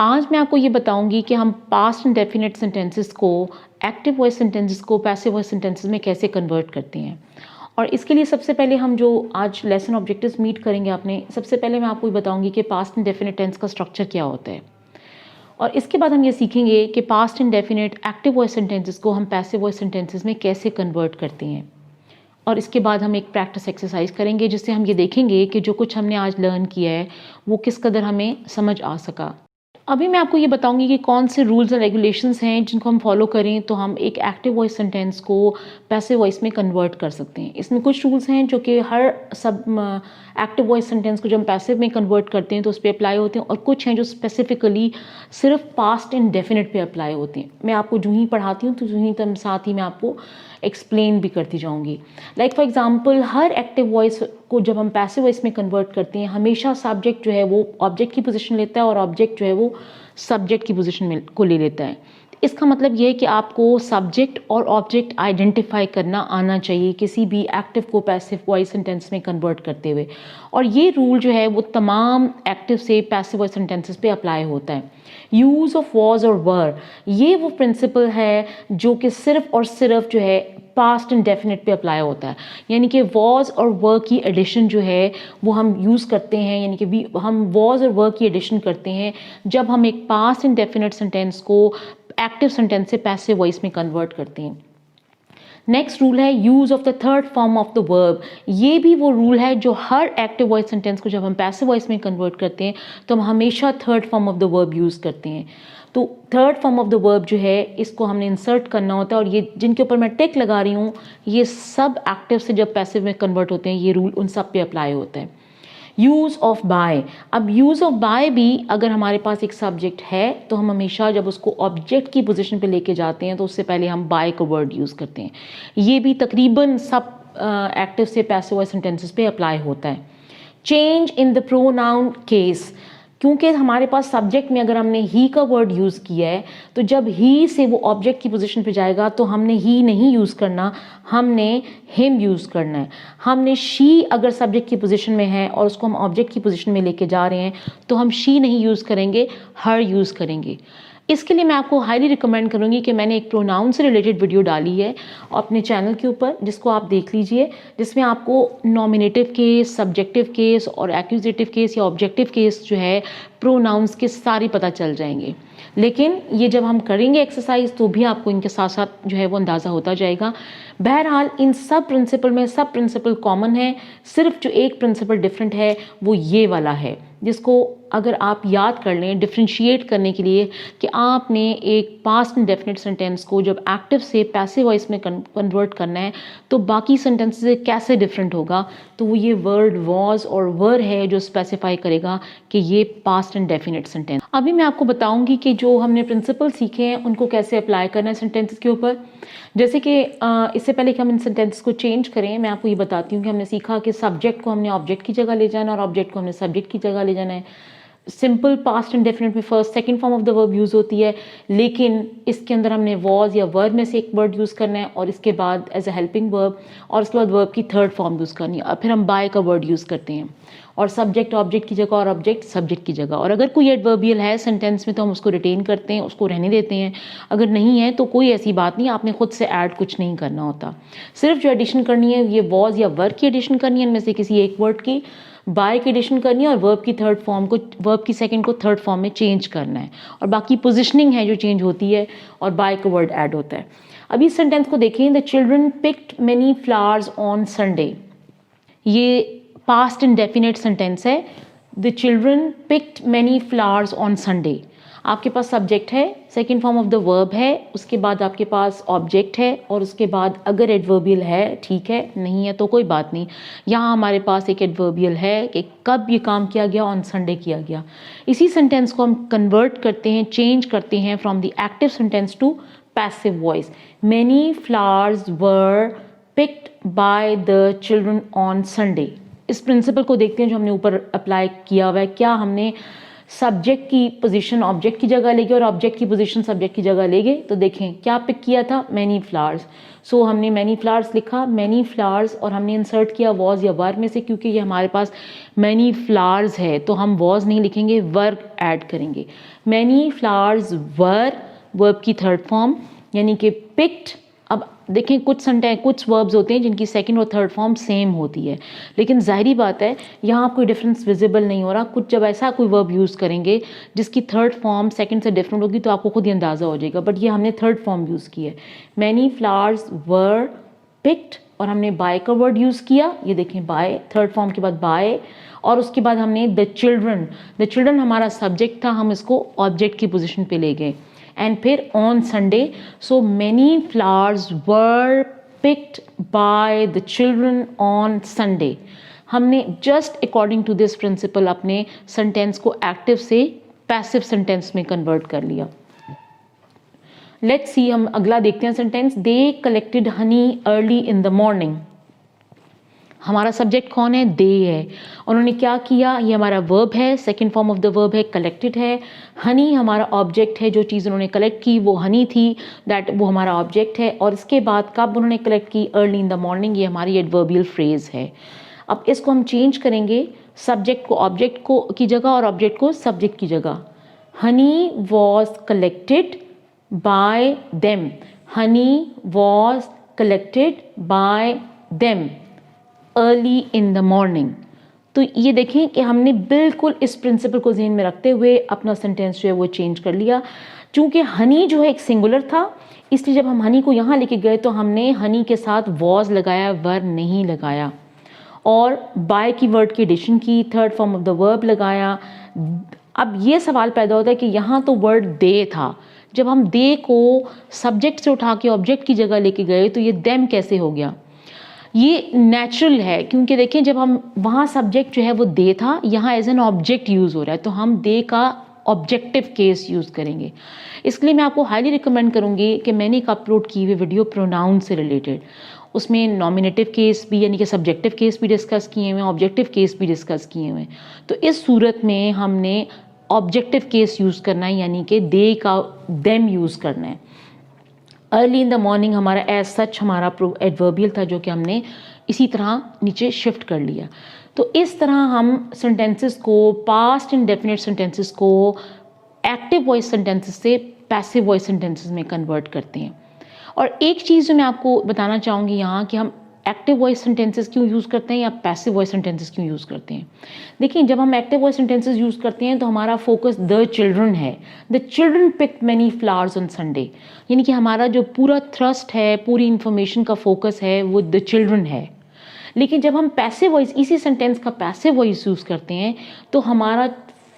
आज मैं आपको ये बताऊंगी कि हम पास्ट इंडेफिनिट सेंटेंसेस को एक्टिव वॉइस सेंटेंसेस को पैसिव वॉइस सेंटेंसेस में कैसे कन्वर्ट करते हैं। और इसके लिए सबसे पहले हम जो आज लेसन ऑब्जेक्टिव्स मीट करेंगे आपने, सबसे पहले मैं आपको ये बताऊंगी कि पास्ट इंडेफिनिट टेंस का स्ट्रक्चर क्या होता है। और इसके बाद हम ये सीखेंगे कि past indefinite active voice sentences को हम पैसिव वॉइस सेंटेंसेस में कैसे कन्वर्ट करते हैं। और इसके बाद हम एक प्रैक्टिस एक्सरसाइज करेंगे जिससे हम ये देखेंगे कि जो कुछ हमने आज लर्न किया है वो किस कदर हमें समझ आ सका। अभी मैं आपको ये बताऊंगी कि कौन से रूल्स एंड रेगुलेशंस हैं जिनको हम फॉलो करें तो हम एक एक्टिव वॉइस सेंटेंस को पैसिव वॉइस में कन्वर्ट कर सकते हैं। इसमें कुछ रूल्स हैं जो कि हर सब एक्टिव वॉइस सेंटेंस को जब हम पैसिव में कन्वर्ट करते हैं तो उस पर अप्लाई होते हैं, और कुछ हैं जो स्पेसिफिकली सिर्फ पास्ट इंडेफिनिट पे अप्लाई होते हैं। मैं आपको जो ही पढ़ाती हूँ तो जो ही तब साथ ही मैं आपको एक्सप्लेन भी करती जाऊँगी। Like for example, her active voice को जब हम पैसिव वॉइस में कन्वर्ट करते हैं हमेशा सब्जेक्ट जो है वो ऑब्जेक्ट की पोजीशन लेता है और ऑब्जेक्ट जो है वो सब्जेक्ट की पोजीशन को ले लेता है। इसका मतलब ये है कि आपको सब्जेक्ट और ऑब्जेक्ट आइडेंटिफाई करना आना चाहिए किसी भी एक्टिव को पैसिव वॉइस सेंटेंस में कन्वर्ट करते हुए। और ये रूल जो है वो तमाम एक्टिव से पैसिव वॉइस सेंटेंसेस पे अप्लाई होता है। यूज़ ऑफ वॉज और वर, ये वो प्रिंसिपल है जो कि सिर्फ और सिर्फ जो है पास्ट इंडेफिनिट पे अप्लाई होता है। यानी कि वॉज और वर की एडिशन जो है वो हम यूज़ करते हैं, यानी कि हम वॉज और वर की एडिशन करते हैं जब हम एक पास्ट इंडेफिनिट सेंटेंस को एक्टिव सेंटेंस से पैसिव वॉइस में कन्वर्ट करते हैं। नेक्स्ट रूल है use of the third form of the verb. ये भी वो रूल है जो हर एक्टिव वॉइस सेंटेंस को जब हम पैसिव वॉइस में कन्वर्ट करते हैं तो हम हमेशा third form of the verb use करते हैं। तो third form of the verb जो है इसको हमने इंसर्ट करना होता है, और ये जिनके ऊपर मैं टिक लगा रही हूँ ये सब एक्टिव से जब पैसिव में कन्वर्ट होते हैं ये रूल उन सब पे अप्लाई होता है। यूज़ ऑफ बाय, अब यूज़ ऑफ बाय भी अगर हमारे पास एक सब्जेक्ट है तो हम हमेशा जब उसको ऑब्जेक्ट की पोजीशन पे लेके जाते हैं तो उससे पहले हम बाय का वर्ड यूज़ करते हैं। ये भी तकरीबन सब एक्टिव से पैसिव वॉइस सेंटेंसेस पे अप्लाई होता है। Change in the pronoun case, क्योंकि हमारे पास सब्जेक्ट में अगर हमने ही का वर्ड यूज़ किया है तो जब ही से वो ऑब्जेक्ट की पोजीशन पे जाएगा तो हमने ही नहीं यूज़ करना, हमने हिम यूज़ करना है। हमने शी अगर सब्जेक्ट की पोजीशन में है और उसको हम ऑब्जेक्ट की पोजीशन में लेके जा रहे हैं तो हम शी नहीं यूज़ करेंगे, हर यूज़ करेंगे। इसके लिए मैं आपको हाईली रिकमेंड करूँगी कि मैंने एक प्रोनाउन से रिलेटेड वीडियो डाली है अपने चैनल के ऊपर, जिसको आप देख लीजिए, जिसमें आपको नॉमिनेटिव केस, सब्जेक्टिव केस और एक्यूजेटिव केस या ऑब्जेक्टिव केस जो है प्रोनाउंस के सारे पता चल जाएंगे। लेकिन ये जब हम करेंगे एक्सरसाइज तो भी आपको इनके साथ साथ जो है वो अंदाज़ा होता जाएगा। बहरहाल इन सब प्रिंसिपल में सब प्रिंसिपल कॉमन है, सिर्फ जो एक प्रिंसिपल डिफरेंट है वो ये वाला है, जिसको अगर आप याद कर लें डिफ्रेंशिएट करने के लिए कि आपने एक पास्ट इंडेफिनिट सेंटेंस को जब एक्टिव से पैसिव वॉइस में कन्वर्ट करना है तो बाकी सेंटेंस से कैसे डिफरेंट होगा, तो वो ये वर्ड वॉज और वर है जो स्पेसिफाई करेगा कि ये पास्ट इंडेफिनिट सेंटेंस। अभी मैं आपको बताऊंगी कि जो हमने प्रिंसिपल सीखे हैं उनको कैसे अप्लाई करना है सेंटेंसेस के ऊपर। जैसे कि इससे पहले कि हम इन सेंटेंसेस को चेंज करें मैं आपको ये बताती हूँ कि हमने सीखा कि सब्जेक्ट को हमने ऑब्जेक्ट की जगह ले जाना और ऑब्जेक्ट को हमने सब्जेक्ट की जगह ले जाना है। सिंपल पास्ट इंडेफिनिट में first second form of the verb use होती है, लेकिन इसके अंदर हमने वॉज या वर्ब में से एक वर्ड यूज़ करना है और इसके बाद एज अ हेल्पिंग वर्ब, और उसके बाद वर्ब की थर्ड फॉर्म यूज़ करनी है, और फिर हम बाय का वर्ड यूज़ करते हैं, और सब्जेक्ट ऑब्जेक्ट की जगह और ऑब्जेक्ट सब्जेक्ट की जगह। और अगर कोई एडवर्बियल है सेंटेंस में तो हम उसको रिटेन करते हैं, उसको रहने देते हैं। अगर नहीं है तो कोई ऐसी बात नहीं, आपने खुद से ऐड कुछ नहीं करना होता। सिर्फ जो एडिशन करनी है ये वॉज या वर्ब की एडिशन करनी है, इनमें से किसी एक वर्ड की, बाय की एडिशन करनी है, और वर्ब की थर्ड फॉर्म को, वर्ब की सेकंड को थर्ड फॉर्म में चेंज करना है, और बाकी पोजीशनिंग है जो चेंज होती है और बाय का वर्ड ऐड होता है। अभी इस सेंटेंस को देखें, the children picked many flowers on Sunday. ये पास्ट इंडेफिनिट सेंटेंस है। The children picked many flowers on Sunday. आपके पास सब्जेक्ट है, second form of the verb है, उसके बाद आपके पास ऑब्जेक्ट है, और उसके बाद अगर एडवर्बियल है ठीक है, नहीं है तो कोई बात नहीं। यहाँ हमारे पास एक एडवर्बियल है कि कब ये काम किया गया, ऑन संडे किया गया। इसी सेंटेंस को हम कन्वर्ट करते हैं, चेंज करते हैं from the active sentence to passive voice. Many flowers were picked by the children on Sunday. इस प्रिंसिपल को देखते हैं जो हमने ऊपर अप्लाई किया हुआ है। क्या हमने सब्जेक्ट की पोजीशन ऑब्जेक्ट की जगह लेगी और ऑब्जेक्ट की पोजीशन सब्जेक्ट की जगह लेंगे। तो देखें क्या पिक किया था, मैनी फ्लावर्स। सो हमने मैनी फ्लावर्स लिखा, मैनी फ्लावर्स, और हमने इंसर्ट किया वॉज या वर में से, क्योंकि ये हमारे पास मैनी फ्लावर्स है तो हम वॉज नहीं लिखेंगे, वर ऐड करेंगे। मैनी फ्लावर्स वर, वर्ब की थर्ड फॉर्म यानी कि पिक्ड। अब देखें कुछ वर्ब्स होते हैं जिनकी सेकंड और थर्ड फॉर्म सेम होती है, लेकिन जाहिरी बात है यहाँ कोई डिफरेंस विजिबल नहीं हो रहा। कुछ जब ऐसा कोई वर्ब यूज़ करेंगे जिसकी थर्ड फॉर्म सेकंड से डिफरेंट होगी तो आपको खुद ही अंदाज़ा हो जाएगा, बट ये हमने थर्ड फॉर्म यूज़ की है। मैनी फ्लावर्स वर पिक्ड, और हमने बाय का वर्ड यूज़ किया, ये देखें बाय, थर्ड फॉर्म के बाद बाय, और उसके बाद हमने द चिल्ड्रन हमारा सब्जेक्ट था, हम इसको ऑब्जेक्ट की पोजिशन पे ले गए। एंड फिर on Sunday, so many flowers were picked by the children on Sunday. हमने just according to this principal अपने सेंटेंस को एक्टिव से पैसिव सेंटेंस में कन्वर्ट कर लिया। लेट्स सी, हम अगला देखते हैं sentence. They collected honey early in the morning. हमारा सब्जेक्ट कौन है, दे है। उन्होंने क्या किया, ये हमारा वर्ब है, second form of the verb है, कलेक्टेड है। हनी हमारा ऑब्जेक्ट है, जो चीज़ उन्होंने कलेक्ट की वो हनी थी, दैट वो हमारा ऑब्जेक्ट है। और इसके बाद कब उन्होंने कलेक्ट की, अर्ली इन द मॉर्निंग, ये हमारी एडवर्बियल फ्रेज है। अब इसको हम चेंज करेंगे, सब्जेक्ट को ऑब्जेक्ट को की जगह और ऑब्जेक्ट को सब्जेक्ट की जगह। Honey was collected by them, Honey was collected by them early in the morning. तो ये देखें कि हमने बिल्कुल इस प्रिंसिपल को ज़हन में रखते हुए अपना सेंटेंस जो है वो चेंज कर लिया। चूँकि हनी जो है एक सिंगुलर था, इसलिए जब हम हनी को यहाँ लेके गए तो हमने हनी के साथ वॉज लगाया, वर नहीं लगाया, और बाय की वर्ड की एडिशन की, third form of the verb लगाया। अब ये सवाल पैदा होता है कि यहाँ तो वर्ड दे था, जब हम दे को सब्जेक्ट से उठा के ऑब्जेक्ट की जगह लेके गए तो ये देम कैसे हो गया। ये नेचुरल है, क्योंकि देखें जब हम वहाँ सब्जेक्ट जो है वो दे था, यहाँ एज एन ऑब्जेक्ट यूज़ हो रहा है, तो हम दे का ऑब्जेक्टिव केस यूज़ करेंगे। इसके लिए मैं आपको हाईली रिकमेंड करूँगी कि मैंने एक अपलोड की हुई वीडियो प्रोनाउन से रिलेटेड, उसमें नॉमिनेटिव केस भी यानी कि सब्जेक्टिव केस भी डिस्कस किए हुए हैं, ऑब्जेक्टिव केस भी डिस्कस किए हुए हैं। तो इस सूरत में हमने ऑब्जेक्टिव केस यूज़ करना है, यानी कि दे का देम यूज़ करना है। अर्ली इन द मॉर्निंग हमारा एज सच हमारा एडवर्बियल था, जो कि हमने इसी तरह नीचे शिफ्ट कर लिया। तो इस तरह हम सेंटेंसेस को, पास्ट इंडेफिनिट सेंटेंसेस को एक्टिव वॉइस सेंटेंसेस से पैसिव वॉइस सेंटेंसेस में कन्वर्ट करते हैं। और एक चीज़ जो मैं आपको बताना चाहूँगी यहाँ कि हम एक्टिव वॉइस सेंटेंसेस क्यों यूज़ करते हैं या पैसिव वॉइस सेंटेंसेस क्यों यूज़ करते हैं। देखिए, जब हम एक्टिव वॉइस सेंटेंसेस यूज़ करते हैं तो हमारा फोकस द चिल्ड्रन है। The children picked many flowers on Sunday, यानी कि हमारा जो पूरा थ्रस्ट है, पूरी इंफॉर्मेशन का फोकस है वो द चिल्ड्रन है। लेकिन जब हम पैसिव वॉइस, इसी सेंटेंस का पैसिव वॉइस यूज़ करते हैं तो हमारा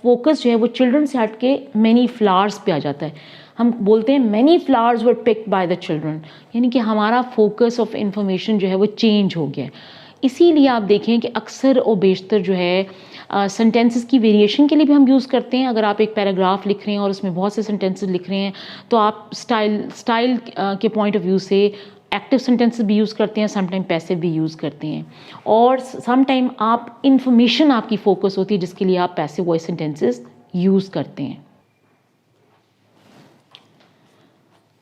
फोकस जो है वो चिल्ड्रन से हट के मैनी फ्लावर्स पे आ जाता है। हम बोलते हैं many flowers were picked by the children, यानी कि हमारा फोकस ऑफ इंफॉर्मेशन जो है वो चेंज हो गया है। इसीलिए आप देखें कि अक्सर और बेशतर जो है सेंटेंसेस की वेरिएशन के लिए भी हम यूज़ करते हैं। अगर आप एक पैराग्राफ लिख रहे हैं और उसमें बहुत से सेंटेंसेस लिख रहे हैं तो आप स्टाइल के पॉइंट ऑफ व्यू से एक्टिव सेंटेंसेस भी यूज़ करते हैं, समटाइम पैसिव भी यूज़ करते हैं, और समटाइम आप इंफॉर्मेशन आपकी फोकस होती है जिसके लिए आप पैसिव वॉइस सेंटेंसेस यूज़ करते हैं।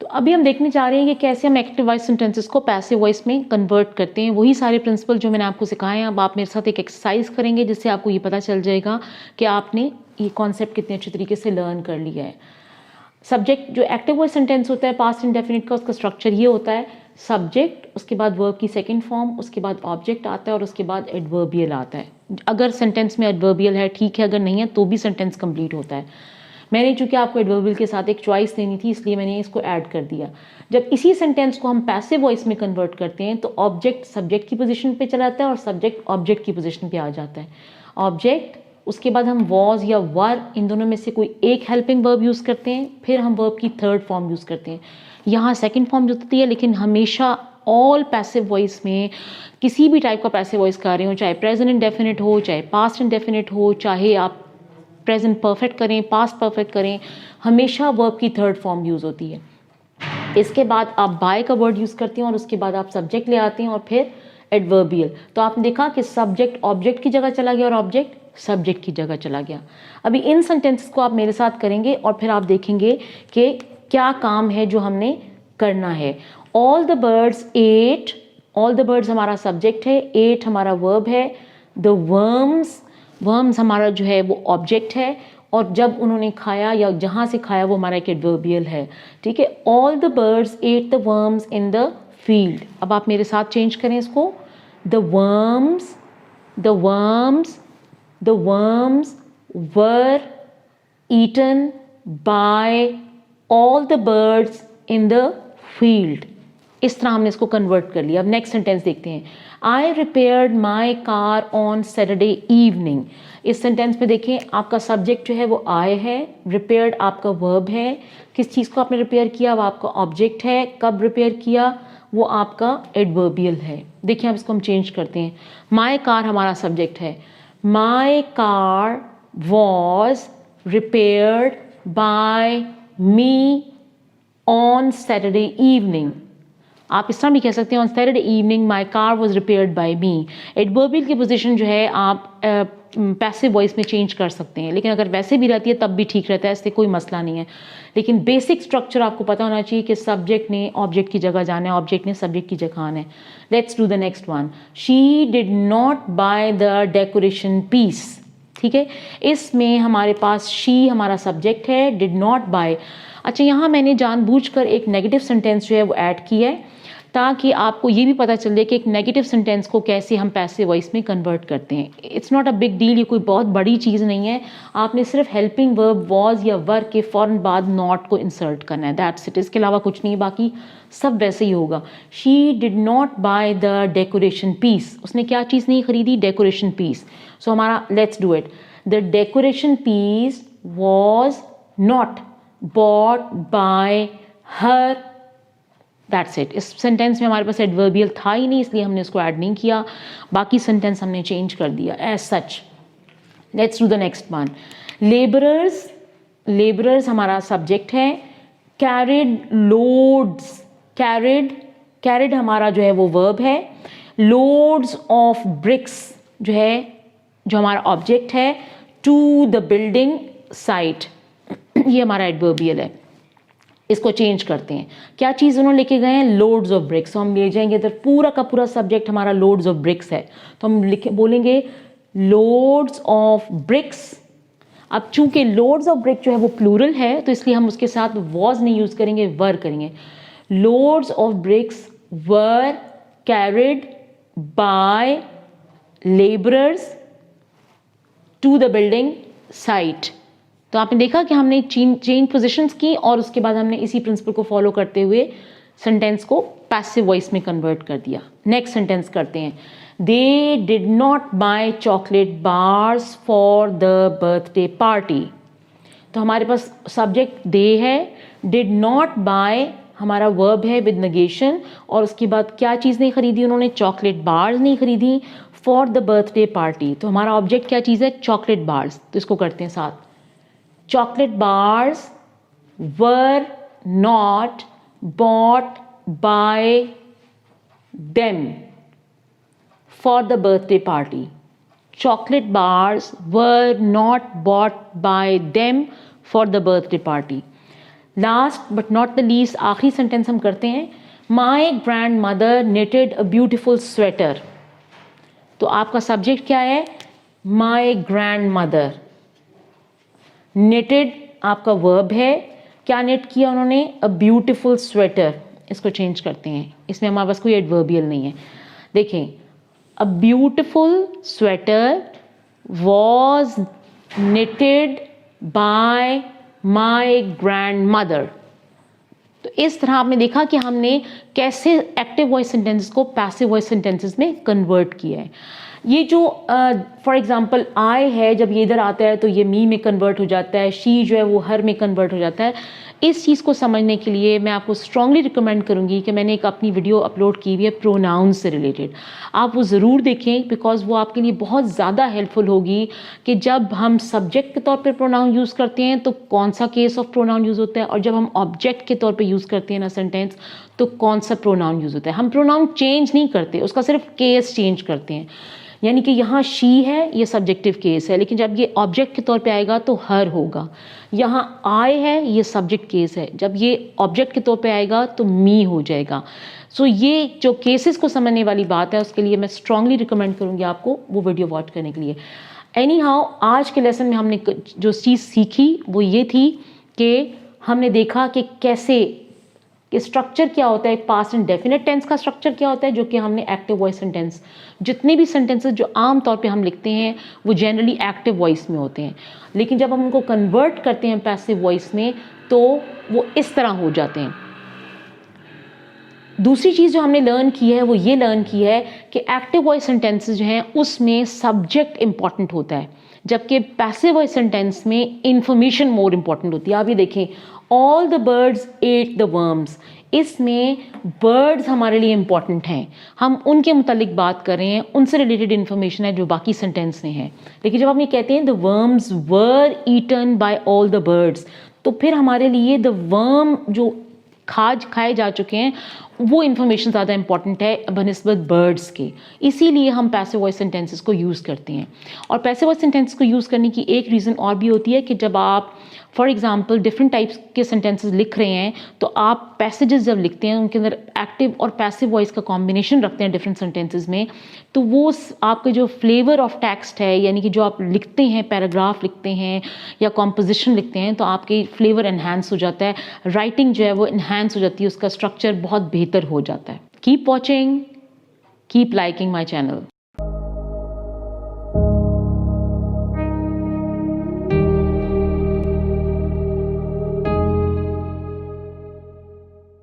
तो अभी हम देखने जा रहे हैं कि कैसे हम एक्टिव वॉइस सेंटेंसेस को पैसिव वॉइस में कन्वर्ट करते हैं। वही सारे प्रिंसिपल जो मैंने आपको सिखाए हैं, अब आप मेरे साथ एक एक्सरसाइज करेंगे जिससे आपको ये पता चल जाएगा कि आपने ये कॉन्सेप्ट कितने अच्छे तरीके से लर्न कर लिया है। सब्जेक्ट, जो एक्टिव वॉइस सेंटेंस होता है पास्ट इंडेफिनिट का, उसका स्ट्रक्चर ये होता है, सब्जेक्ट, उसके बाद वर्ब की सेकंड फॉर्म, उसके बाद ऑब्जेक्ट आता है और उसके बाद एडवर्बियल आता है। अगर सेंटेंस में एडवर्बियल है ठीक है, अगर नहीं है तो भी सेंटेंस कंप्लीट होता है। मैंने चूँकि आपको एडवर्बियल के साथ एक चॉइस देनी थी इसलिए मैंने इसको ऐड कर दिया। जब इसी सेंटेंस को हम पैसिव वॉइस में कन्वर्ट करते हैं तो ऑब्जेक्ट सब्जेक्ट की पोजीशन पे चला जाता है और सब्जेक्ट ऑब्जेक्ट की पोजीशन पे आ जाता है। ऑब्जेक्ट, उसके बाद हम वॉज या वर, इन दोनों में से कोई एक हेल्पिंग वर्ब यूज़ करते हैं, फिर हम वर्ब की थर्ड फॉर्म यूज़ करते हैं। यहाँ सेकंड फॉर्म जो होती है, लेकिन हमेशा ऑल पैसिव वॉइस में किसी भी टाइप का पैसिव वॉइस कर रहे हो, चाहे प्रेजेंट इंडेफिनिट हो, चाहे पास्ट इंडेफिनिट हो, चाहे आप प्रेजेंट परफेक्ट करें, पास्ट परफेक्ट करें, हमेशा वर्ब की थर्ड फॉर्म यूज़ होती है। इसके बाद आप बाय का वर्ड यूज़ करते हैं और उसके बाद आप सब्जेक्ट ले आते हैं और फिर एडवर्बियल। तो आपने देखा कि सब्जेक्ट ऑब्जेक्ट की जगह चला गया और ऑब्जेक्ट सब्जेक्ट की जगह चला गया। अभी इन सेंटेंसेस को आप मेरे साथ करेंगे और फिर आप देखेंगे कि क्या काम है जो हमने करना है। All the birds ate, all the birds हमारा सब्जेक्ट है, एट हमारा वर्ब है, द वर्म्स, वर्म्स हमारा जो है वो ऑब्जेक्ट है, और जब उन्होंने खाया या जहाँ से खाया वो हमारा एक एडवर्बियल है, ठीक है। All the birds ate the worms in the field. अब आप मेरे साथ चेंज करें इसको, the worms, the worms, the worms were eaten by all the birds in the field. इस तरह हमने इसको कन्वर्ट कर लिया। अब नेक्स्ट सेंटेंस देखते हैं। I repaired my car on Saturday evening. इस सेंटेंस में देखें आपका सब्जेक्ट जो है वो आई है, रिपेयर्ड आपका वर्ब है, किस चीज़ को आपने रिपेयर किया वो आपका ऑब्जेक्ट है, कब रिपेयर किया वो आपका एडवर्बियल है। देखिए अब इसको हम चेंज करते हैं। माई कार हमारा सब्जेक्ट है, my car was repaired bye me on Saturday evening. आप इस तरह भी कह सकते हैं on Saturday evening my car was repaired bye me. Adverbial की पोजीशन जो है आप पैसिव वॉइस में चेंज कर सकते हैं, लेकिन अगर वैसे भी रहती है तब भी ठीक रहता है, इससे कोई मसला नहीं है। लेकिन बेसिक स्ट्रक्चर आपको पता होना चाहिए कि सब्जेक्ट ने ऑब्जेक्ट की जगह जाना है, ऑब्जेक्ट ने सब्जेक्ट की जगह आना है। Let's do the next one. She did not buy the decoration piece. ठीक है, इसमें हमारे पास शी हमारा सब्जेक्ट है, डिड नॉट बाय। अच्छा, यहाँ मैंने जानबूझकर एक नेगेटिव सेंटेंस जो है वो ऐड किया है ताकि आपको ये भी पता चले कि एक नेगेटिव सेंटेंस को कैसे हम पैसिव वॉइस में कन्वर्ट करते हैं। It's not a big deal, ये कोई बहुत बड़ी चीज़ नहीं है। आपने सिर्फ हेल्पिंग वर्ब वॉज या वर के फ़ौरन बाद नॉट को इंसर्ट करना है, दैट्स इट। इसके अलावा कुछ नहीं, बाकी सब वैसे ही होगा। She did not buy the decoration piece. उसने क्या चीज़ नहीं खरीदी? Decoration piece. सो हमारा let's do it. The decoration piece was not bought by her. That's it. इस सेंटेंस में हमारे पास एडवर्बियल था ही नहीं, इसलिए हमने उसको ऐड नहीं किया। बाकी सेंटेंस हमने चेंज कर दिया as such. Let's do the next one. Labourers, labourers हमारा सब्जेक्ट है। कैरिड लोड्स, कैरिड, कैरिड हमारा जो है वो वर्ब है। लोड्स ऑफ ब्रिक्स जो है, जो हमारा ऑब्जेक्ट है। टू द बिल्डिंग साइट, ये हमारा एडवर्बियल है। इसको चेंज करते हैं। क्या चीज़ उन्होंने लेके गए हैं? Loads of BRICS. तो हम ले जाएंगे इधर, पूरा का पूरा सब्जेक्ट हमारा लोड्स ऑफ ब्रिक्स है, तो हम लिखे बोलेंगे लोड्स ऑफ ब्रिक्स। अब चूंकि लोड्स ऑफ ब्रिक जो है वो प्लूरल है, तो इसलिए हम उसके साथ वॉज नहीं यूज करेंगे, वर करेंगे। Loads of bricks were carried by labourers to the building site. तो आपने देखा कि हमने चेंज पोजीशंस की और उसके बाद हमने इसी प्रिंसिपल को फॉलो करते हुए सेंटेंस को पैसिव वॉइस में कन्वर्ट कर दिया। नेक्स्ट सेंटेंस करते हैं। They did not buy chocolate bars for the birthday party. तो हमारे पास सब्जेक्ट दे है, डिड नॉट बाय हमारा वर्ब है विद नेगेशन, और उसके बाद क्या चीज़ नहीं खरीदी उन्होंने? चॉकलेट बार्स नहीं खरीदी फॉर द बर्थडे पार्टी। तो हमारा ऑब्जेक्ट क्या चीज़ है? Chocolate bars. तो इसको करते हैं साथ। Chocolate bars were not bought by them for the birthday party. Chocolate bars were not bought by them for the birthday party. Last but not the least, आखिरी सेंटेंस हम करते हैं। My grandmother knitted a beautiful sweater. तो आपका subject क्या है? My grandmother। knitted आपका verb है। क्या knit किया उन्होंने? a beautiful sweater। इसको चेंज करते हैं, इसमें हमारे पास कोई एडवर्बियल नहीं है। देखें, a beautiful sweater was knitted by my grandmother। तो इस तरह आपने देखा कि हमने कैसे एक्टिव वॉइस सेंटेंसेस को पैसिव वॉइस सेंटेंसेस में कन्वर्ट किया है। ये जो फॉर एग्जांपल आई है, जब ये इधर आता है तो ये मी में कन्वर्ट हो जाता है, शी जो है वो हर में कन्वर्ट हो जाता है। इस चीज़ को समझने के लिए मैं आपको स्ट्रांगली रिकमेंड करूँगी कि मैंने एक अपनी वीडियो अपलोड की हुई है प्रोनाउंस से रिलेटेड, आप वो ज़रूर देखें, बिकॉज वो आपके लिए बहुत ज़्यादा हेल्पफुल होगी कि जब हम सब्जेक्ट के तौर पे प्रोनाउन यूज़ करते हैं तो कौन सा केस ऑफ प्रोनाउन यूज़ होता है, और जब हम ऑब्जेक्ट के तौर पे यूज़ करते हैं ना सेंटेंस, तो कौन सा प्रोनाउन यूज़ होता है। हम प्रोनाउन चेंज नहीं करते, उसका सिर्फ केस चेंज करते हैं। यानी कि यहाँ शी है, ये सब्जेक्टिव केस है, लेकिन जब ये ऑब्जेक्ट के तौर पे आएगा तो हर होगा। यहाँ आई है, ये सब्जेक्ट केस है, जब ये ऑब्जेक्ट के तौर पे आएगा तो मी हो जाएगा। सो ये जो केसेस को समझने वाली बात है, उसके लिए मैं स्ट्रांगली रिकमेंड करूँगी आपको वो वीडियो वॉच करने के लिए। एनी हाउ, आज के लेसन में हमने जो चीज़ सीखी वो ये थी कि हमने देखा कि कैसे कि स्ट्रक्चर क्या होता है, पास्ट एंड डेफिनेट टेंस का स्ट्रक्चर क्या होता है, जो कि हमने एक्टिव वॉइस सेंटेंस, जितने भी सेंटेंसेस जो आम तौर पे हम लिखते हैं वो जनरली एक्टिव वॉइस में होते हैं, लेकिन जब हम उनको कन्वर्ट करते हैं पैसिव वॉइस में तो वो इस तरह हो जाते हैं। दूसरी चीज़ जो हमने लर्न की है वो ये लर्न की है कि एक्टिव वॉइस सेंटेंसेस जो हैं उसमें सब्जेक्ट इंपॉर्टेंट होता है, जबकि पैसिव वॉइस सेंटेंस में इंफॉर्मेशन मोर इंपॉर्टेंट होती है। आप ये देखें, all the birds ate the worms, इसमें बर्ड्स हमारे लिए इंपॉर्टेंट हैं, हम उनके मुतालिक बात कर रहे हैं, उनसे रिलेटेड इन्फॉर्मेशन है जो बाकी सेंटेंस में है। लेकिन जब हम ये कहते हैं the worms were eaten by all the birds, तो फिर हमारे लिए द वर्म जो खाए जा चुके हैं वो इन्फॉर्मेशन ज़्यादा इंपॉर्टेंट है बनिस्बत बर्ड्स के, इसीलिए हम पैसिव वॉइस सेंटेंसेस को यूज़ करते हैं। और पैसिव वॉइस सेंटेंसेस को यूज़ करने की एक रीज़न और भी होती है कि जब आप फॉर एग्जांपल डिफरेंट टाइप्स के सेंटेंसेस लिख रहे हैं तो आप पैसेजेस जब लिखते हैं उनके अंदर एक्टिव और पैसिव वॉइस का कॉम्बिनेशन रखते हैं डिफरेंट सेंटेंसेस में, तो वो आपके जो फ्लेवर ऑफ टेक्स्ट है, यानी कि जो आप लिखते हैं, पैराग्राफ लिखते हैं या कॉम्पोजिशन लिखते हैं, तो आपकी फ्लेवर एनहांस हो जाता है, राइटिंग जो है वो एनहांस हो जाती है, उसका स्ट्रक्चर बहुत बेहतर हो जाता है। Keep watching, keep liking my channel.